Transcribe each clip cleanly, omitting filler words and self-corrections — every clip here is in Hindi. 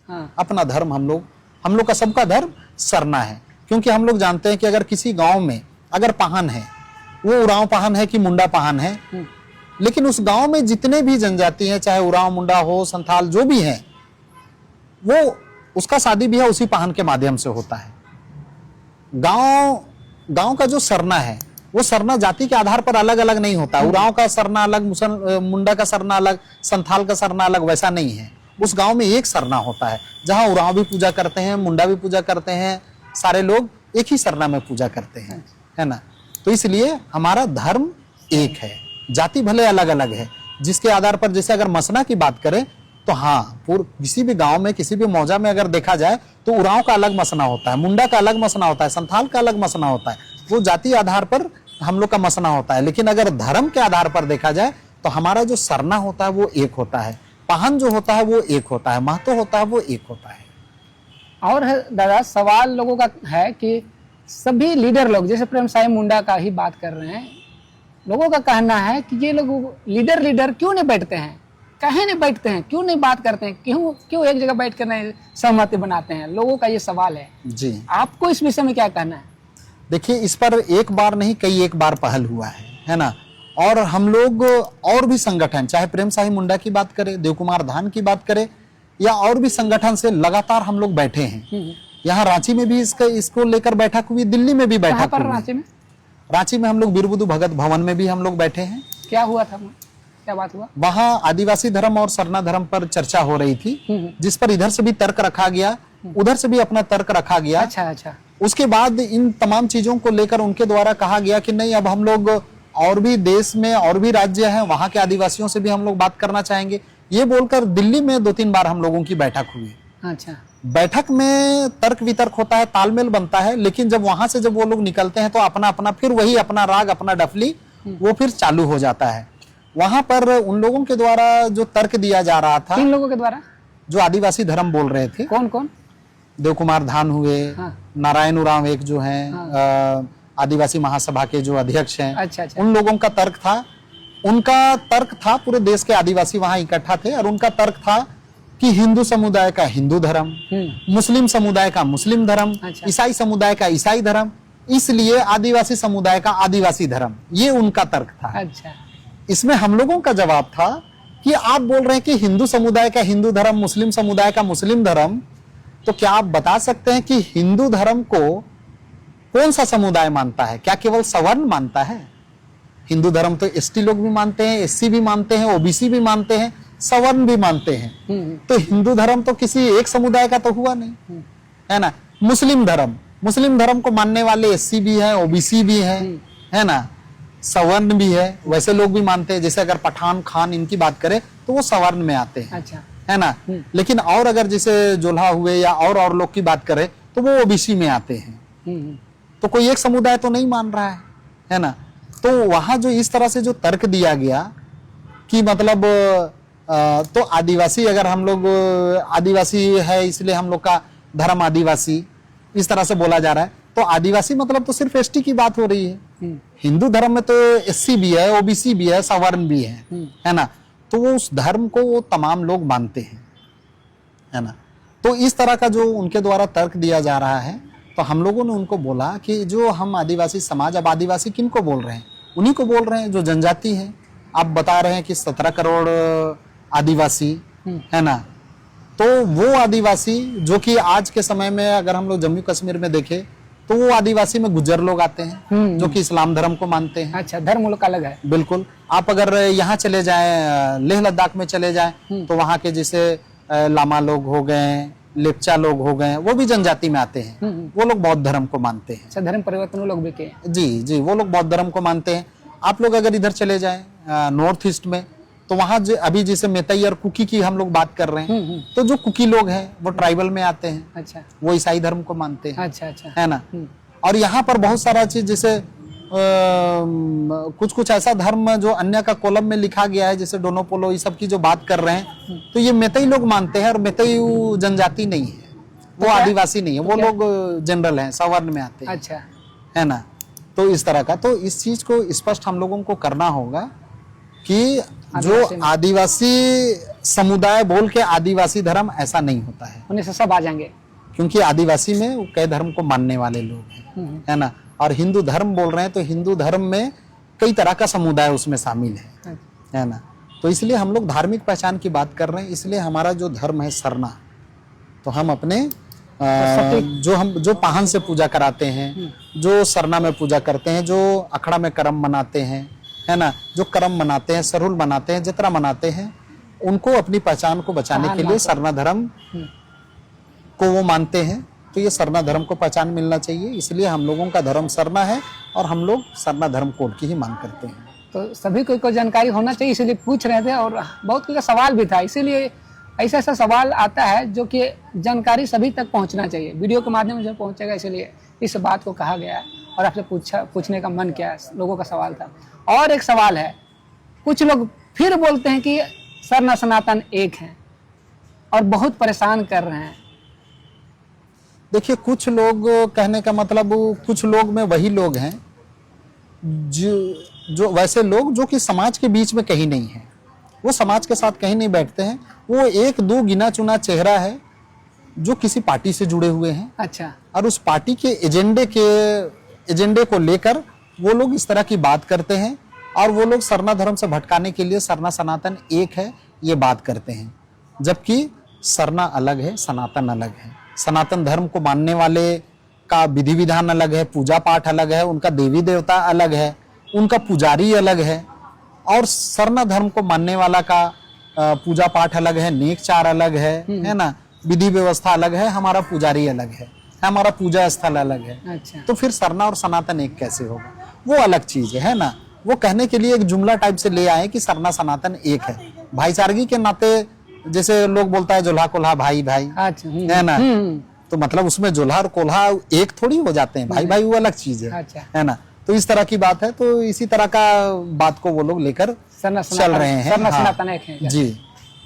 हाँ। अपना धर्म हम लोग का सबका धर्म सरना है। क्योंकि हम लोग जानते हैं कि अगर किसी गांव में अगर पाहन है, वो उरांव पाहन है कि मुंडा पाहन है, लेकिन उस गांव में जितने भी जनजाति हैं, चाहे उरांव मुंडा हो, संथाल जो भी है, वो उसका शादी भी है उसी पाहन के माध्यम से होता है। गांव का जो सरना है वो सरना जाति के आधार पर अलग अलग नहीं होता। उरांव का सरना अलग, मुंडा का सरना अलग, संथाल का सरना अलग, वैसा नहीं है। उस गांव में एक सरना होता है जहां उरांव भी पूजा करते हैं, मुंडा भी पूजा करते हैं, सारे लोग एक ही सरना में पूजा करते हैं, है ना। तो इसलिए हमारा धर्म एक है, जाति भले अलग अलग है, जिसके आधार पर जैसे अगर मसना की बात करें तो हाँ, किसी भी गांव में, किसी भी मौजा में अगर देखा जाए तो उरांव का अलग मसना होता है, मुंडा का अलग मसना होता है, संथाल का अलग मसना होता है। वो जाति आधार पर हम लोग का मसना होता है। लेकिन अगर धर्म के आधार पर देखा जाए तो हमारा जो सरना होता है वो एक होता है, पाहन जो होता है वो एक होता है, महत्व होता है वो एक होता है। और दादा सवाल लोगों का है कि सभी लीडर लोग, जैसे प्रेम साहिब मुंडा का ही बात कर रहे हैं, लोगों का कहना है कि ये लोग लीडर क्यों नहीं बैठते हैं, कहे नहीं बैठते हैं, क्यों नहीं बात करते हैं, क्यों एक जगह बैठ कर नहीं सहमति बनाते हैं। लोगों का ये सवाल है जी। आपको इस विषय में क्या कहना है? देखिए, इस पर एक बार नहीं कई एक बार पहल हुआ है ना। और हम लोग और भी संगठन, चाहे प्रेम साहिब मुंडा की बात करें, देव कुमार धान की बात करें, या और भी संगठन से लगातार हम लोग बैठे हैं। यहाँ रांची में भी इसको लेकर बैठक हुई, दिल्ली में भी बैठक हुई। रांची में हम लोग वीर बुद्धू भगत भवन में भी हम लोग बैठे हैं। क्या हुआ था, क्या बात हुआ? वहाँ आदिवासी धर्म और सरना धर्म पर चर्चा हो रही थी, जिस पर इधर से भी तर्क रखा गया, उधर से भी अपना तर्क रखा गया। अच्छा। उसके बाद इन तमाम चीजों को लेकर उनके द्वारा कहा गया कि नहीं, अब हम लोग और भी देश में और भी राज्य हैं, वहां के आदिवासियों से भी हम लोग बात करना चाहेंगे। ये बोलकर दिल्ली में 2-3 बार हम लोगों की बैठक हुई। अच्छा। बैठक में तर्क वितर्क होता है, तालमेल बनता है, लेकिन जब वहां से जब वो लोग निकलते हैं तो अपना अपना फिर वही अपना राग, अपना डफली वो फिर चालू हो जाता है। वहां पर उन लोगों के द्वारा जो तर्क दिया जा रहा था, किन लोगों के द्वारा? जो आदिवासी धर्म बोल रहे थे। कौन कौन? देव कुमार धान हुए, नारायण उरांव एक जो हैं, आदिवासी महासभा के जो अध्यक्ष हैं। अच्छा। उन लोगों का तर्क था, उनका तर्क था, पूरे देश के आदिवासी वहां इकट्ठा थे और उनका तर्क था कि हिंदू समुदाय का हिंदू धर्म, मुस्लिम समुदाय का मुस्लिम धर्म, ईसाई समुदाय का ईसाई धर्म, इसलिए आदिवासी समुदाय का आदिवासी धर्म, ये उनका तर्क था। अच्छा। इसमें हम लोगों का जवाब था कि आप बोल रहे हैं कि हिंदू समुदाय का हिंदू धर्म, मुस्लिम समुदाय का मुस्लिम धर्म, तो क्या आप बता सकते हैं कि हिंदू धर्म को कौन सा समुदाय मानता है? क्या केवल सवर्ण मानता है? हिंदू धर्म तो एसटी लोग भी मानते हैं, एससी भी मानते हैं, ओबीसी भी मानते हैं, सवर्ण भी मानते हैं। तो हिंदू धर्म तो किसी एक समुदाय का तो हुआ नहीं, है ना। मुस्लिम धर्म को मानने वाले एससी भी है, ओबीसी भी है ना, सवर्ण भी है, वैसे लोग भी मानते हैं। जैसे अगर पठान खान इनकी बात करें तो वो सवर्ण में आते हैं। अच्छा। है ना। लेकिन और अगर जैसे जोल्हा हुए या और लोग की बात करें तो वो ओबीसी में आते हैं। तो कोई एक समुदाय तो नहीं मान रहा है ना। तो वहां जो इस तरह से जो तर्क दिया गया कि मतलब तो आदिवासी, अगर हम लोग आदिवासी है इसलिए हम लोग का धर्म आदिवासी, इस तरह से बोला जा रहा है, तो आदिवासी मतलब तो सिर्फ एसटी की बात हो रही है। हिंदू धर्म में तो एससी भी है, ओबीसी भी है, सवर्ण भी है ना। तो वो उस धर्म को वो तमाम लोग मानते हैं, है ना। तो इस तरह का जो उनके द्वारा तर्क दिया जा रहा है, तो हम लोगों ने उनको बोला कि जो हम आदिवासी समाज, अब आदिवासी किन को बोल रहे हैं? उन्हीं को बोल रहे हैं जो जनजाति है। आप बता रहे हैं कि 17 करोड़ आदिवासी है ना। तो वो आदिवासी जो कि आज के समय में अगर हम लोग जम्मू कश्मीर में देखें तो वो आदिवासी में गुज्जर लोग आते हैं जो कि इस्लाम धर्म को मानते हैं। अच्छा, धर्म लोग अलग है। बिल्कुल। आप अगर यहाँ चले जाएं, लेह लद्दाख में चले जाएं तो वहाँ के जैसे लामा लोग हो गए, लेप्चा लोग हो गए, वो भी जनजाति में आते हैं। वो लोग बौद्ध धर्म को मानते हैं। अच्छा, धर्म परिवर्तन लोग भी के? जी, वो लोग बौद्ध धर्म को मानते हैं। आप लोग अगर इधर चले जाएं नॉर्थ ईस्ट में तो वहाँ अभी जैसे मेतई और कुकी की हम लोग बात कर रहे हैं, तो जो कुकी लोग हैं वो ट्राइबल में आते हैं। अच्छा। वो ईसाई धर्म को मानते हैं। अच्छा। है ना। और यहाँ पर बहुत सारा चीज, जैसे कुछ ऐसा धर्म जो अन्य का कॉलम में लिखा गया है, जैसे डोनोपोलो, ये सब की जो बात कर रहे हैं, तो ये मेतई लोग मानते हैं। और मेतई जनजाति नहीं है, वो आदिवासी नहीं है, वो लोग जनरल हैं, सवर्ण में आते हैं। अच्छा। है ना। तो इस तरह का, तो इस चीज को स्पष्ट हम लोगों को करना होगा कि जो आदिवासी समुदाय बोल के आदिवासी धर्म, ऐसा नहीं होता है, उन्हीं से सब आ जाएंगे। क्योंकि आदिवासी में वो कई धर्म को मानने वाले लोग हैं, है ना। और हिंदू धर्म बोल रहे हैं तो हिंदू धर्म में कई तरह का समुदाय उसमें शामिल है ना। तो इसलिए हम लोग धार्मिक पहचान की बात कर रहे हैं। इसलिए हमारा जो धर्म है सरना, तो हम अपने जो पाहन से पूजा कराते हैं, जो सरना में पूजा करते हैं, जो अखड़ा में कर्म मनाते हैं, है ना, जो कर्म मनाते हैं, सरुल मनाते हैं, जतरा मनाते हैं, उनको अपनी पहचान को बचाने के लिए सरना धर्म को वो मानते हैं। तो ये सरना धर्म को पहचान मिलना चाहिए, इसलिए हम लोगों का धर्म सरना है और हम लोग सरना धर्म कोड की ही मांग करते हैं। तो सभी को जानकारी होना चाहिए, इसलिए पूछ रहे थे। और बहुत का सवाल भी था, इसीलिए ऐसा ऐसा सवाल आता है जो कि जानकारी सभी तक पहुंचना चाहिए, वीडियो के माध्यम से पहुंचेगा, इसलिए इस बात को कहा गया है और आपसे पूछने का मन किया, लोगों का सवाल था। और एक सवाल है, कुछ लोग फिर बोलते हैं कि सरना सनातन एक है और बहुत परेशान कर रहे हैं। देखिए, कुछ लोग कहने का मतलब, कुछ लोग में वही लोग हैं जो वैसे लोग जो कि समाज के बीच में कहीं नहीं है, वो समाज के साथ कहीं नहीं बैठते हैं, वो एक दो गिना चुना चेहरा है जो किसी पार्टी से जुड़े हुए हैं। अच्छा। और उस पार्टी के एजेंडे को लेकर वो लोग इस तरह की बात करते हैं और वो लोग सरना धर्म से भटकाने के लिए सरना सनातन एक है ये बात करते हैं, जबकि सरना अलग है, सनातन अलग है। सनातन धर्म को मानने वाले का विधि विधान अलग है, पूजा पाठ अलग है, उनका देवी देवता अलग है, उनका पुजारी अलग है। और सरना धर्म को मानने वाला का पूजा पाठ अलग है, नेक चार अलग है ना, विधि व्यवस्था अलग है, हमारा पुजारी अलग है, हमारा पूजा स्थल अलग है। अच्छा। तो फिर सरना और सनातन एक कैसे होगा? वो अलग चीज है ना। वो कहने के लिए एक जुमला टाइप से ले आए कि सरना सनातन एक है। भाईचारगी के नाते जैसे लोग बोलता है जोल्हा कोल्हा भाई भाई, अच्छा, है ना, तो मतलब उसमें जोल्हा और कोल्हा एक थोड़ी हो जाते हैं, भाई भाई वो अलग चीज है। अच्छा। है ना। तो इस तरह की बात है, तो इसी तरह का बात को वो लोग लेकर चल रहे हैं। सरना हाँ, सनातन एक है जी।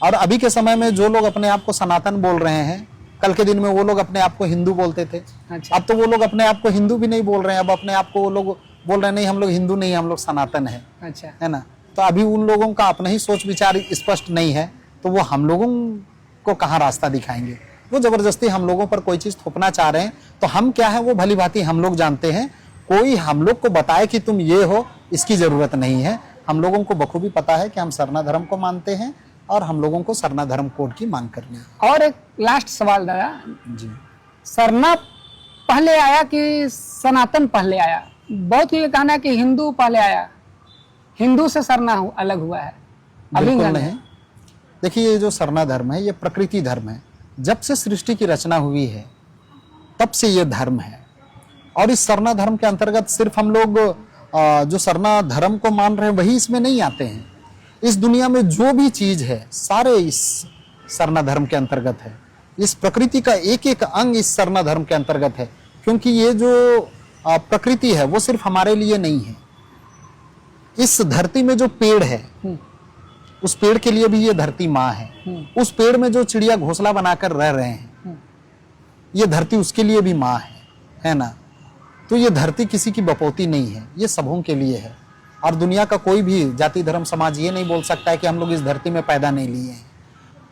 और अभी के समय में जो लोग अपने आप को सनातन बोल रहे हैं, कल के दिन में वो लोग अपने आप को हिंदू बोलते थे। अच्छा। अब तो वो लोग अपने आप को हिंदू भी नहीं बोल रहे हैं, अब अपने आप को वो लोग बोल रहे हैं नहीं हम लोग हिंदू नहीं, हम लोग सनातन है। अच्छा। है ना। तो अभी उन लोगों का अपना ही सोच विचार स्पष्ट नहीं है, तो वो हम लोगों को कहाँ रास्ता दिखाएंगे? वो जबरदस्ती हम लोगों पर कोई चीज थोपना चाह रहे हैं। तो हम क्या है वो भली भांति हम लोग जानते हैं। कोई हम लोग को बताए कि तुम ये हो, इसकी जरूरत नहीं है। हम लोगों को बखूबी पता है कि हम सरना धर्म को मानते हैं और हम लोगों को सरना धर्म कोड की मांग करनी है। और एक लास्ट सवाल दादा जी, सरना पहले आया कि सनातन पहले आया? बहुत ये कहना है कि हिंदू पहले आया, हिंदू से सरना अलग हुआ है। बिल्कुल नहीं। देखिए, ये जो सरना धर्म है ये प्रकृति धर्म है। जब से सृष्टि की रचना हुई है तब से ये धर्म है। और इस सरना धर्म के अंतर्गत सिर्फ हम लोग जो सरना धर्म को मान रहे हैं वही इसमें नहीं आते हैं। इस दुनिया में जो भी चीज है सारे इस सरना धर्म के अंतर्गत है। इस प्रकृति का एक एक अंग इस सरना धर्म के अंतर्गत है, क्योंकि ये जो प्रकृति है वो सिर्फ हमारे लिए नहीं है। इस धरती में जो पेड़ है उस पेड़ के लिए भी ये धरती माँ है। उस पेड़ में जो चिड़िया घोंसला बनाकर रह रहे हैं ये धरती उसके लिए भी माँ है ना। तो ये धरती किसी की बपौती नहीं है, ये सबों के लिए है। और दुनिया का कोई भी जाति धर्म समाज ये नहीं बोल सकता है कि हम लोग इस धरती में पैदा नहीं लिए हैं।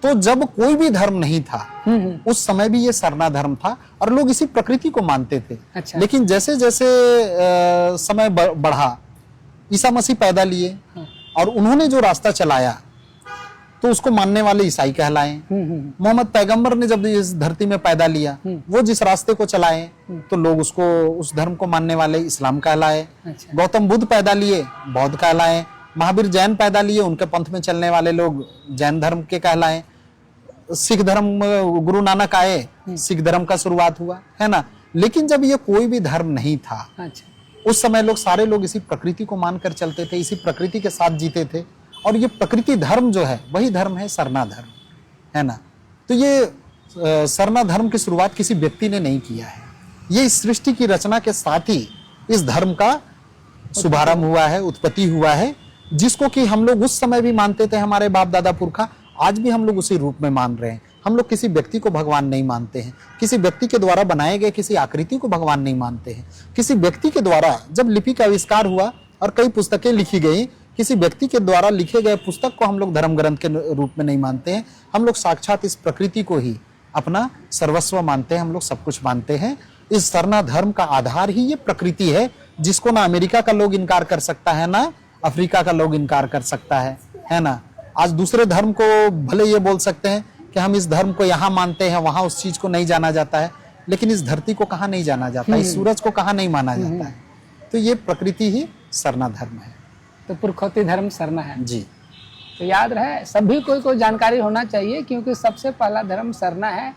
तो जब कोई भी धर्म नहीं था उस समय भी ये सरना धर्म था और लोग इसी प्रकृति को मानते थे। अच्छा। लेकिन जैसे जैसे समय बढ़ा, ईसा मसीह पैदा लिए और उन्होंने जो रास्ता चलाया तो उसको मानने वाले ईसाई कहलाए। मोहम्मद पैगंबर ने जब इस धरती में पैदा लिया वो जिस रास्ते को चलाए तो लोग उसको उस धर्म को मानने वाले इस्लाम कहलाए। अच्छा। गौतम बुद्ध पैदा लिए, बौद्ध कहलाए। महावीर जैन पैदा लिए, उनके पंथ में चलने वाले लोग जैन धर्म के कहलाए। सिख धर्म, गुरु नानक आए, सिख धर्म का शुरुआत हुआ, है ना। लेकिन जब ये कोई भी धर्म नहीं था उस समय लोग सारे लोग इसी प्रकृति को मानकर चलते थे, इसी प्रकृति के साथ जीते थे। और ये प्रकृति धर्म जो है वही धर्म है सरना धर्म, है ना। तो ये सरना धर्म की शुरुआत किसी व्यक्ति ने नहीं किया है, ये इस सृष्टि की रचना के साथ ही इस धर्म का शुभारंभ हुआ है, उत्पत्ति हुआ है, जिसको कि हम लोग उस समय भी मानते थे, हमारे बाप दादा पुरखा, आज भी हम लोग उसी रूप में मान रहे हैं। हम लोग किसी व्यक्ति को भगवान नहीं मानते हैं, किसी व्यक्ति के द्वारा बनाए गए किसी आकृति को भगवान नहीं मानते हैं। किसी व्यक्ति के द्वारा जब लिपि का आविष्कार हुआ और कई पुस्तकें लिखी गई किसी व्यक्ति के द्वारा लिखे गए पुस्तक को हम लोग धर्म ग्रंथ के रूप में नहीं मानते हैं। हम लोग साक्षात इस प्रकृति को ही अपना सर्वस्व मानते हैं, हम लोग सब कुछ मानते हैं। इस सरना धर्म का आधार ही ये प्रकृति है, जिसको ना अमेरिका का लोग इनकार कर सकता है, ना अफ्रीका का लोग इनकार कर सकता है ना। आज दूसरे धर्म को भले ये बोल सकते हैं कि हम इस धर्म को यहाँ मानते हैं, वहां उस चीज को नहीं जाना जाता है, लेकिन इस धरती को कहाँ नहीं जाना जाता, इस सूरज को कहाँ नहीं माना जाता है। तो ये प्रकृति ही सरना धर्म है। तो पुरखौती धर्म सरना है जी। तो याद रहे, सभी को जानकारी होना चाहिए, क्योंकि सबसे पहला धर्म सरना है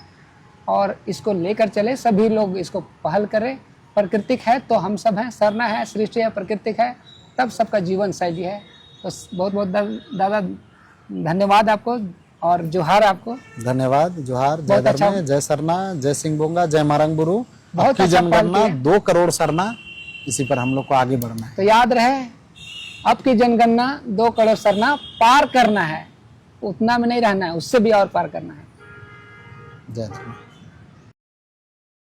और इसको लेकर चले, सभी लोग इसको पहल करें। प्राकृतिक है तो हम सब हैं, सरना है, सृष्टि है, प्राकृतिक है, तब सबका जीवन शैली है। तो बहुत बहुत दादा धन्यवाद आपको और जोहार आपको। धन्यवाद, जोहार, जय बहुत अच्छा। धर्म, जय सरना, जय सिंह बोंगा, जय मारंग बुरु। बहुत आपकी अच्छा जनगणना पाल किए। 2 करोड़ सरना, इसी पर हम लोग को आगे बढ़ना है। तो याद रहे, अब की जनगणना 2 करोड़ सरना पार करना है, उतना में नहीं रहना है, उससे भी और पार करना है। जय धर्म।